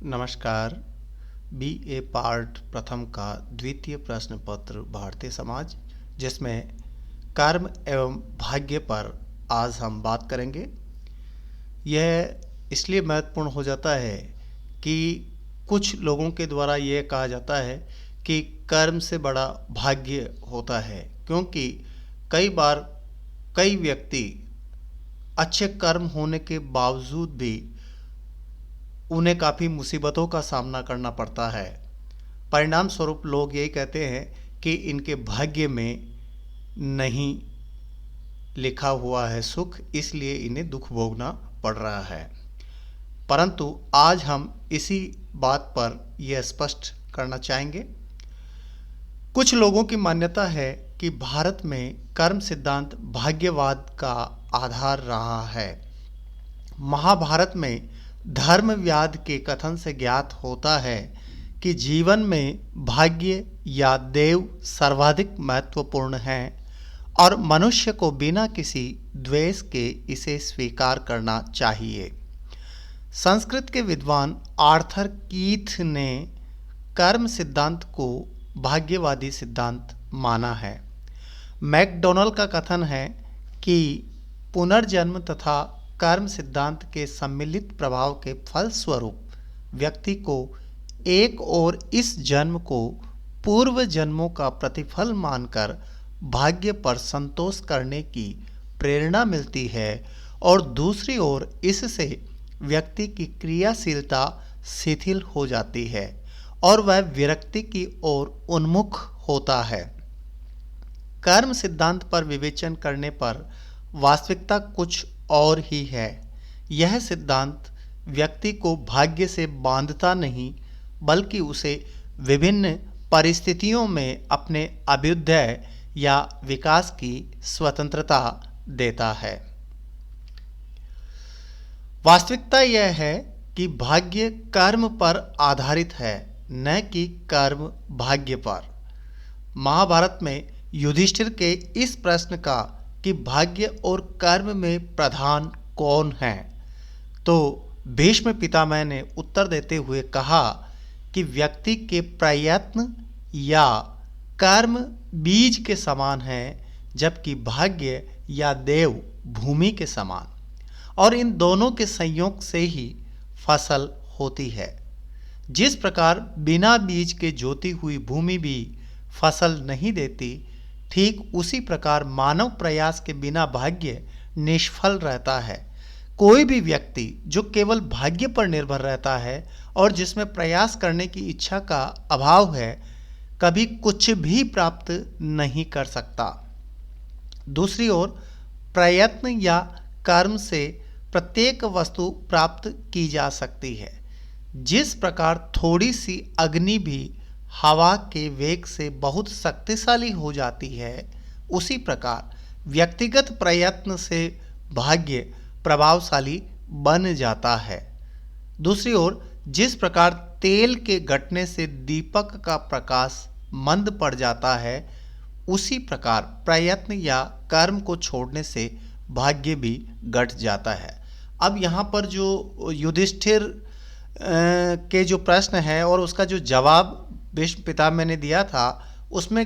नमस्कार। BA part प्रथम का द्वितीय प्रश्न पत्र भारतीय समाज, जिसमें कर्म एवं भाग्य पर आज हम बात करेंगे। यह इसलिए महत्वपूर्ण हो जाता है कि कुछ लोगों के द्वारा यह कहा जाता है कि कर्म से बड़ा भाग्य होता है, क्योंकि कई बार कई व्यक्ति अच्छे कर्म होने के बावजूद भी उन्हें काफ़ी मुसीबतों का सामना करना पड़ता है। परिणाम स्वरूप लोग यही कहते हैं कि इनके भाग्य में नहीं लिखा हुआ है सुख, इसलिए इन्हें दुख भोगना पड़ रहा है। परंतु आज हम इसी बात पर यह स्पष्ट करना चाहेंगे। कुछ लोगों की मान्यता है कि भारत में कर्म सिद्धांत भाग्यवाद का आधार रहा है। महाभारत में धर्मव्याध के कथन से ज्ञात होता है कि जीवन में भाग्य या देव सर्वाधिक महत्वपूर्ण है और मनुष्य को बिना किसी द्वेष के इसे स्वीकार करना चाहिए। संस्कृत के विद्वान आर्थर कीथ ने कर्म सिद्धांत को भाग्यवादी सिद्धांत माना है। मैकडोनल्ड का कथन है कि पुनर्जन्म तथा कर्म सिद्धांत के सम्मिलित प्रभाव के फलस्वरूप व्यक्ति को एक और इस जन्म को पूर्व जन्मों का प्रतिफल मानकर भाग्य पर संतोष करने की प्रेरणा मिलती है, और दूसरी ओर इससे व्यक्ति की क्रियाशीलता शिथिल हो जाती है और वह विरक्ति की ओर उन्मुख होता है। कर्म सिद्धांत पर विवेचन करने पर वास्तविकता कुछ और ही है। यह सिद्धांत व्यक्ति को भाग्य से बांधता नहीं, बल्कि उसे विभिन्न परिस्थितियों में अपने अभ्युदय या विकास की स्वतंत्रता देता है। वास्तविकता यह है कि भाग्य कर्म पर आधारित है, न कि कर्म भाग्य पर। महाभारत में युधिष्ठिर के इस प्रश्न का कि भाग्य और कर्म में प्रधान कौन है, तो भीष्म पितामह ने उत्तर देते हुए कहा कि व्यक्ति के प्रयत्न या कर्म बीज के समान है, जबकि भाग्य या देव भूमि के समान, और इन दोनों के संयोग से ही फसल होती है। जिस प्रकार बिना बीज के जोती हुई भूमि भी फसल नहीं देती, ठीक उसी प्रकार मानव प्रयास के बिना भाग्य निष्फल रहता है। कोई भी व्यक्ति जो केवल भाग्य पर निर्भर रहता है और जिसमें प्रयास करने की इच्छा का अभाव है, कभी कुछ भी प्राप्त नहीं कर सकता। दूसरी ओर प्रयत्न या कर्म से प्रत्येक वस्तु प्राप्त की जा सकती है। जिस प्रकार थोड़ी सी अग्नि भी हवा के वेग से बहुत शक्तिशाली हो जाती है, उसी प्रकार व्यक्तिगत प्रयत्न से भाग्य प्रभावशाली बन जाता है। दूसरी ओर जिस प्रकार तेल के घटने से दीपक का प्रकाश मंद पड़ जाता है, उसी प्रकार प्रयत्न या कर्म को छोड़ने से भाग्य भी घट जाता है। अब यहाँ पर जो युधिष्ठिर के जो प्रश्न है और उसका जो जवाब भीष्म पितामह ने दिया था, उसमें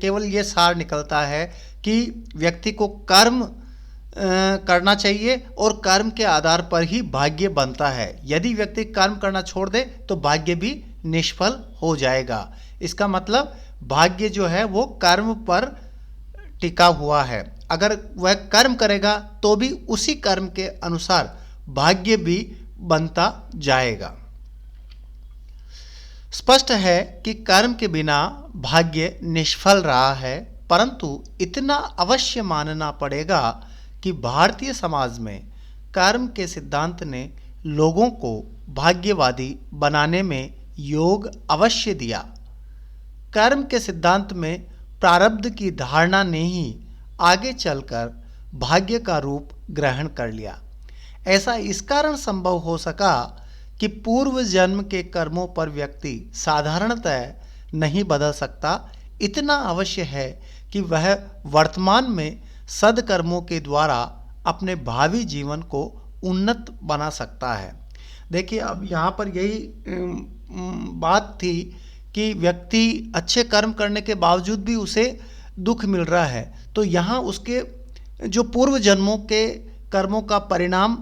केवल ये सार निकलता है कि व्यक्ति को कर्म करना चाहिए और कर्म के आधार पर ही भाग्य बनता है। यदि व्यक्ति कर्म करना छोड़ दे तो भाग्य भी निष्फल हो जाएगा। इसका मतलब भाग्य जो है वो कर्म पर टिका हुआ है। अगर वह कर्म करेगा तो भी उसी कर्म के अनुसार भाग्य भी बनता जाएगा। स्पष्ट है कि कर्म के बिना भाग्य निष्फल रहा है, परंतु इतना अवश्य मानना पड़ेगा कि भारतीय समाज में कर्म के सिद्धांत ने लोगों को भाग्यवादी बनाने में योग अवश्य दिया। कर्म के सिद्धांत में प्रारब्ध की धारणा ने ही आगे चलकर भाग्य का रूप ग्रहण कर लिया। ऐसा इस कारण संभव हो सका कि पूर्व जन्म के कर्मों पर व्यक्ति साधारणतः नहीं बदल सकता। इतना अवश्य है कि वह वर्तमान में सद्कर्मों के द्वारा अपने भावी जीवन को उन्नत बना सकता है। देखिए, अब यहाँ पर यही बात थी कि व्यक्ति अच्छे कर्म करने के बावजूद भी उसे दुख मिल रहा है, तो यहाँ उसके जो पूर्व जन्मों के कर्मों का परिणाम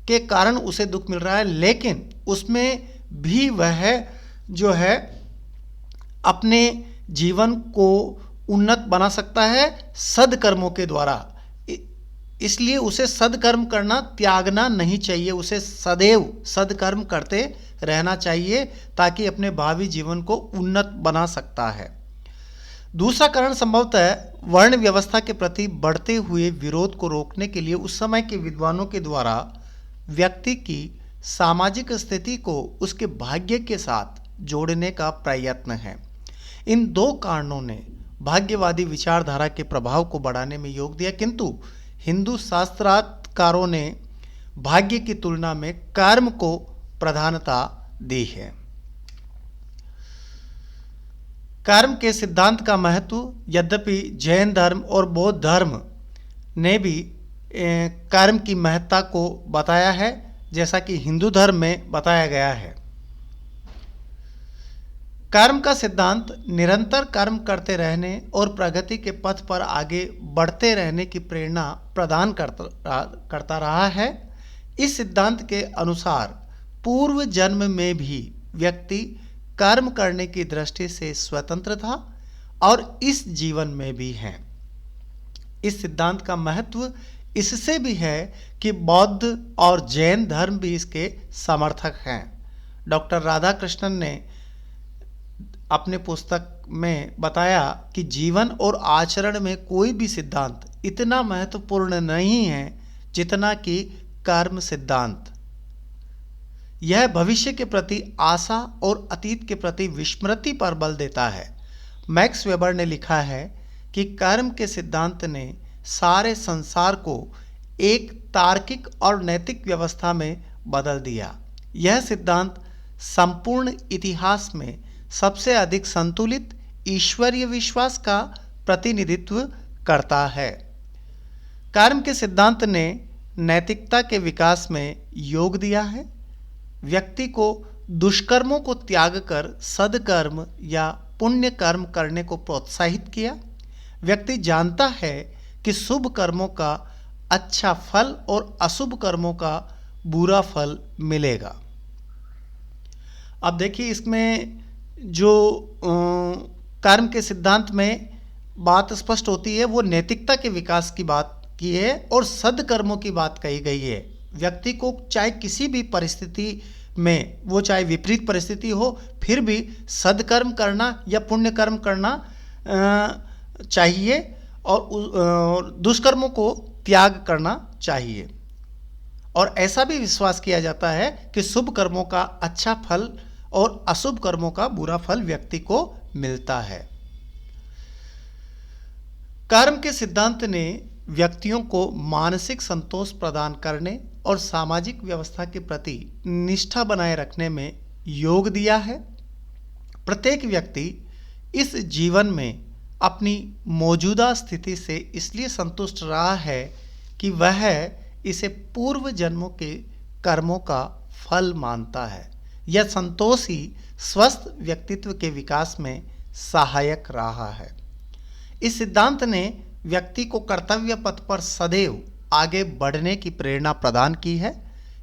के कारण उसे दुख मिल रहा है, लेकिन उसमें भी वह जो है अपने जीवन को उन्नत बना सकता है सदकर्मों के द्वारा। इसलिए उसे सदकर्म करना त्यागना नहीं चाहिए, उसे सदैव सदकर्म करते रहना चाहिए ताकि अपने भावी जीवन को उन्नत बना सकता है। दूसरा कारण संभवतः वर्ण व्यवस्था के प्रति बढ़ते हुए विरोध को रोकने के लिए उस समय के विद्वानों के द्वारा व्यक्ति की सामाजिक स्थिति को उसके भाग्य के साथ जोड़ने का प्रयत्न है। इन दो कारणों ने भाग्यवादी विचारधारा के प्रभाव को बढ़ाने में योग दिया, किंतु हिंदू शास्त्रार्थकारों ने भाग्य की तुलना में कर्म को प्रधानता दी है। कर्म के सिद्धांत का महत्व यद्यपि जैन धर्म और बौद्ध धर्म ने भी कर्म की महत्ता को बताया है, जैसा कि हिंदू धर्म में बताया गया है। कर्म का सिद्धांत निरंतर कर्म करते रहने और प्रगति के पथ पर आगे बढ़ते रहने की प्रेरणा प्रदान करता रहा है। इस सिद्धांत के अनुसार पूर्व जन्म में भी व्यक्ति कर्म करने की दृष्टि से स्वतंत्र था और इस जीवन में भी है। इस सिद्धांत का महत्व इससे भी है कि बौद्ध और जैन धर्म भी इसके समर्थक हैं। डॉक्टर राधाकृष्णन ने अपने पुस्तक में बताया कि जीवन और आचरण में कोई भी सिद्धांत इतना महत्वपूर्ण नहीं है जितना कि कर्म सिद्धांत। यह भविष्य के प्रति आशा और अतीत के प्रति विस्मृति पर बल देता है। मैक्स वेबर ने लिखा है कि कर्म के सिद्धांत ने सारे संसार को एक तार्किक और नैतिक व्यवस्था में बदल दिया। यह सिद्धांत संपूर्ण इतिहास में सबसे अधिक संतुलित ईश्वरीय विश्वास का प्रतिनिधित्व करता है। कर्म के सिद्धांत ने नैतिकता के विकास में योग दिया है। व्यक्ति को दुष्कर्मों को त्याग कर सदकर्म या पुण्य कर्म करने को प्रोत्साहित किया। व्यक्ति जानता है कि शुभ कर्मों का अच्छा फल और अशुभ कर्मों का बुरा फल मिलेगा। अब देखिए, इसमें जो कर्म के सिद्धांत में बात स्पष्ट होती है वो नैतिकता के विकास की बात की है और सदकर्मों की बात कही गई है। व्यक्ति को चाहे किसी भी परिस्थिति में, वो चाहे विपरीत परिस्थिति हो, फिर भी सदकर्म करना या पुण्य कर्म करना चाहिए और दुष्कर्मों को त्याग करना चाहिए। और ऐसा भी विश्वास किया जाता है कि शुभ कर्मों का अच्छा फल और अशुभ कर्मों का बुरा फल व्यक्ति को मिलता है। कर्म के सिद्धांत ने व्यक्तियों को मानसिक संतोष प्रदान करने और सामाजिक व्यवस्था के प्रति निष्ठा बनाए रखने में योग दिया है। प्रत्येक व्यक्ति इस जीवन में अपनी मौजूदा स्थिति से इसलिए संतुष्ट रहा है कि वह इसे पूर्व जन्मों के कर्मों का फल मानता है। यह संतोष ही स्वस्थ व्यक्तित्व के विकास में सहायक रहा है। इस सिद्धांत ने व्यक्ति को कर्तव्य पथ पर सदैव आगे बढ़ने की प्रेरणा प्रदान की है।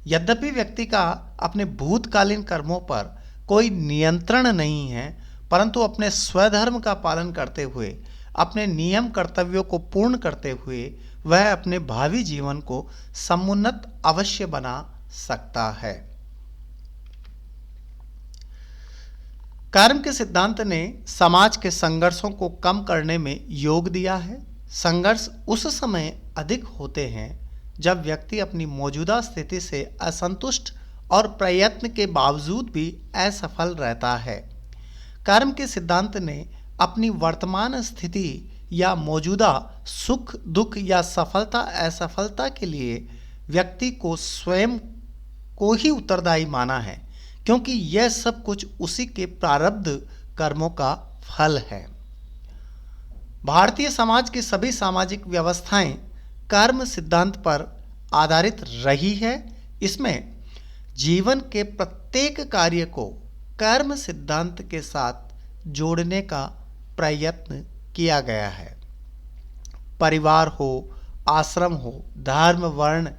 यद्यपि व्यक्ति का अपने भूतकालीन कर्मों पर कोई नियंत्रण नहीं है, परंतु अपने स्वधर्म का पालन करते हुए, अपने नियम कर्तव्यों को पूर्ण करते हुए वह अपने भावी जीवन को समुन्नत अवश्य बना सकता है। कर्म के सिद्धांत ने समाज के संघर्षों को कम करने में योग दिया है। संघर्ष उस समय अधिक होते हैं जब व्यक्ति अपनी मौजूदा स्थिति से असंतुष्ट और प्रयत्न के बावजूद भी असफल रहता है। कर्म के सिद्धांत ने अपनी वर्तमान स्थिति या मौजूदा सुख दुख या सफलता असफलता के लिए व्यक्ति को स्वयं को ही उत्तरदायी माना है, क्योंकि यह सब कुछ उसी के प्रारब्ध कर्मों का फल है। भारतीय समाज की सभी सामाजिक व्यवस्थाएं कर्म सिद्धांत पर आधारित रही है। इसमें जीवन के प्रत्येक कार्य को कर्म सिद्धांत के साथ जोड़ने का प्रयत्न किया गया है। परिवार हो, आश्रम हो, धर्म, वर्ण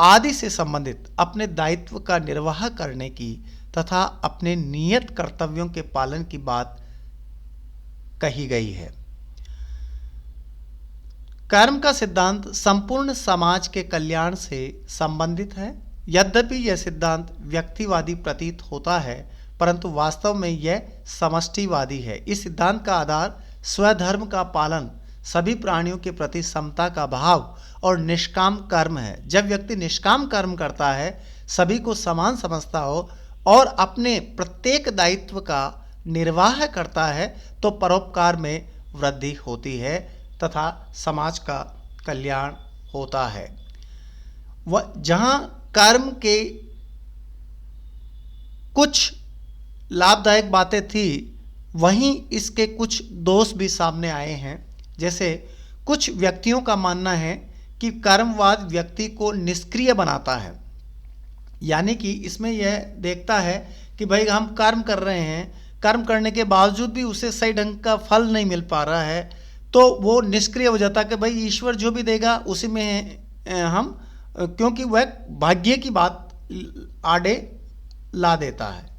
आदि से संबंधित अपने दायित्व का निर्वाह करने की तथा अपने नियत कर्तव्यों के पालन की बात कही गई है। कर्म का सिद्धांत संपूर्ण समाज के कल्याण से संबंधित है। यद्यपि यह सिद्धांत व्यक्तिवादी प्रतीत होता है, परंतु वास्तव में यह समष्टिवादी है। इस सिद्धांत का आधार स्वधर्म का पालन, सभी प्राणियों के प्रति समता का भाव और निष्काम कर्म है। जब व्यक्ति निष्काम कर्म करता है, सभी को समान समझता हो और अपने प्रत्येक दायित्व का निर्वाह करता है, तो परोपकार में वृद्धि होती है तथा समाज का कल्याण होता है। वह जहाँ कर्म के कुछ लाभदायक बातें थी, वहीं इसके कुछ दोष भी सामने आए हैं। जैसे कुछ व्यक्तियों का मानना है कि कर्मवाद व्यक्ति को निष्क्रिय बनाता है, यानी कि इसमें यह देखता है कि भाई हम कर्म कर रहे हैं, कर्म करने के बावजूद भी उसे सही ढंग का फल नहीं मिल पा रहा है, तो वो निष्क्रिय हो जाता है कि भाई ईश्वर जो भी देगा उसी में हम, क्योंकि वह भाग्य की बात आड़े ला देता है।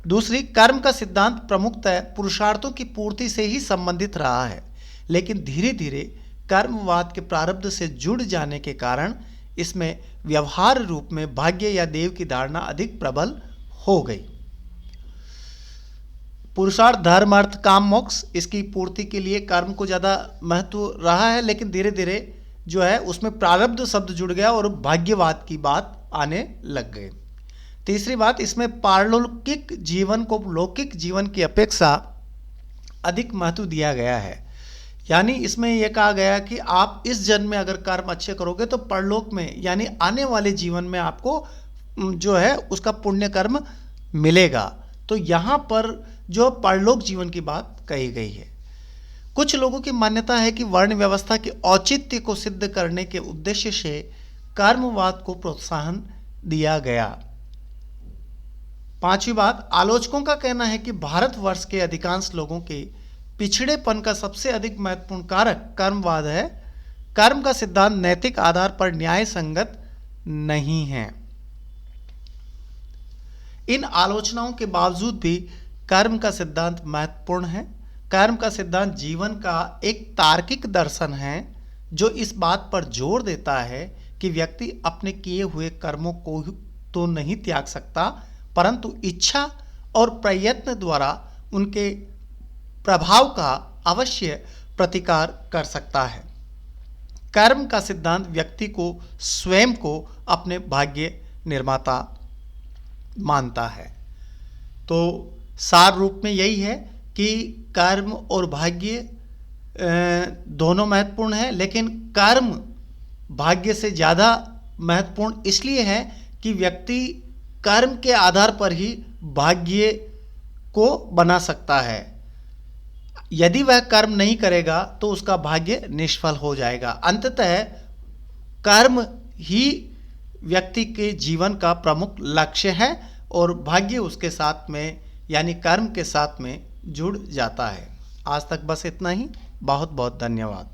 दूसरी, कर्म का सिद्धांत प्रमुखतः पुरुषार्थों की पूर्ति से ही संबंधित रहा है, लेकिन धीरे धीरे कर्मवाद के प्रारब्ध से जुड़ जाने के कारण इसमें व्यवहार रूप में भाग्य या देव की धारणा अधिक प्रबल हो गई। पुरुषार्थ, धर्म, अर्थ, काम, मोक्ष, इसकी पूर्ति के लिए कर्म को ज़्यादा महत्व रहा है, लेकिन धीरे धीरे जो है उसमें प्रारब्ध शब्द जुड़ गया और भाग्यवाद की बात आने लग गई। तीसरी बात, इसमें पारलौकिक जीवन को लौकिक जीवन की अपेक्षा अधिक महत्व दिया गया है। यानी इसमें यह कहा गया कि आप इस जन्म में अगर कर्म अच्छे करोगे तो परलोक में यानी आने वाले जीवन में आपको जो है उसका पुण्य कर्म मिलेगा। तो यहाँ पर जो परलोक जीवन की बात कही गई है। कुछ लोगों की मान्यता है कि वर्ण व्यवस्था के औचित्य को सिद्ध करने के उद्देश्य से कर्मवाद को प्रोत्साहन दिया गया। पांचवी बात, आलोचकों का कहना है कि भारतवर्ष के अधिकांश लोगों के पिछड़ेपन का सबसे अधिक महत्वपूर्ण कारक कर्मवाद है। कर्म का सिद्धांत नैतिक आधार पर न्याय संगत नहीं है। इन आलोचनाओं के बावजूद भी कर्म का सिद्धांत महत्वपूर्ण है। कर्म का सिद्धांत जीवन का एक तार्किक दर्शन है जो इस बात पर जोर देता है कि व्यक्ति अपने किए हुए कर्मों को तो नहीं त्याग सकता, परंतु इच्छा और प्रयत्न द्वारा उनके प्रभाव का अवश्य प्रतिकार कर सकता है। कर्म का सिद्धांत व्यक्ति को स्वयं को अपने भाग्य निर्माता मानता है। तो सार रूप में यही है कि कर्म और भाग्य दोनों महत्वपूर्ण है, लेकिन कर्म भाग्य से ज़्यादा महत्वपूर्ण इसलिए है कि व्यक्ति कर्म के आधार पर ही भाग्य को बना सकता है। यदि वह कर्म नहीं करेगा तो उसका भाग्य निष्फल हो जाएगा। अंततः कर्म ही व्यक्ति के जीवन का प्रमुख लक्ष्य है और भाग्य उसके साथ में यानी कर्म के साथ में जुड़ जाता है। आज तक बस इतना ही। बहुत बहुत धन्यवाद।